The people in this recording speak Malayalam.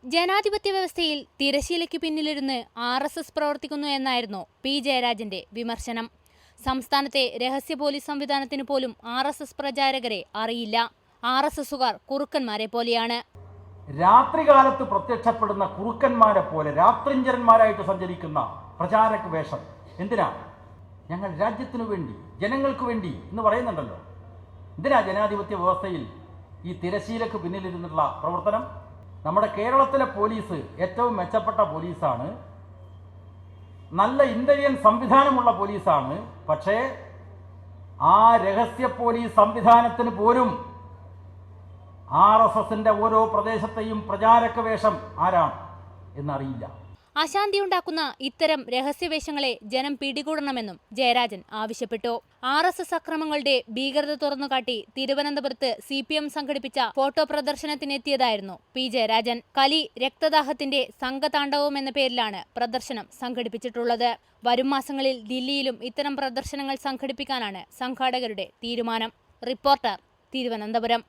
ജനാധിപത്യ വ്യവസ്ഥയിൽ തിരശീലയ്ക്ക് പിന്നിലിരുന്ന് RSS പ്രവർത്തിക്കുന്നു എന്നായിരുന്നു പി ജയരാജന്റെ വിമർശനം. സംസ്ഥാനത്തെ രഹസ്യ പോലീസ് സംവിധാനത്തിന് പോലും RSS പ്രചാരകരെ അറിയില്ല. RSSുകാർ കുറുക്കന്മാരെ പോലെയാണ്. രാത്രികാലത്ത് പ്രത്യക്ഷപ്പെടുന്ന കുറുക്കന്മാരെ പോലെ രാത്രിഞ്ചരന്മാരായിട്ട് സഞ്ചരിക്കുന്ന പ്രചാരക വേഷം എന്തിനാ? ഞങ്ങൾ രാജ്യത്തിനു വേണ്ടി, ജനങ്ങൾക്ക് വേണ്ടി എന്ന് പറയുന്നുണ്ടല്ലോ. എന്തിനാ ജനാധിപത്യ വ്യവസ്ഥയിൽ ഈ തിരശീലക്ക് പിന്നിലിരുന്നുള്ള പ്രവർത്തനം? നമ്മുടെ കേരളത്തിലെ പോലീസ് ഏറ്റവും മെച്ചപ്പെട്ട പോലീസാണ്, നല്ല ഇന്റലിജൻസ് സംവിധാനമുള്ള പോലീസാണ്. പക്ഷേ ആ രഹസ്യ പോലീസ് സംവിധാനത്തിന് പോലും RSSന്റെ ഓരോ പ്രദേശത്തെയും പ്രചാരക വേഷം ആരാണ് എന്നറിയില്ല. അശാന്തിയുണ്ടാക്കുന്ന ഇത്തരം രഹസ്യവേഷങ്ങളെ ജനം പിടികൂടണമെന്നും ജയരാജൻ ആവശ്യപ്പെട്ടു. RSS അക്രമങ്ങളുടെ ഭീകരത തുറന്നുകാട്ടി തിരുവനന്തപുരത്ത് CPM സംഘടിപ്പിച്ച ഫോട്ടോ പ്രദർശനത്തിനെത്തിയതായിരുന്നു പി ജയരാജൻ. കലി രക്തദാഹത്തിന്റെ സംഘതാണ്ഡവം എന്ന പേരിലാണ് പ്രദർശനം സംഘടിപ്പിച്ചിട്ടുള്ളത്. വരും മാസങ്ങളിൽ ദില്ലിയിലും ഇത്തരം പ്രദർശനങ്ങൾ സംഘടിപ്പിക്കാനാണ് സംഘാടകരുടെ തീരുമാനം. റിപ്പോർട്ടർ, തിരുവനന്തപുരം.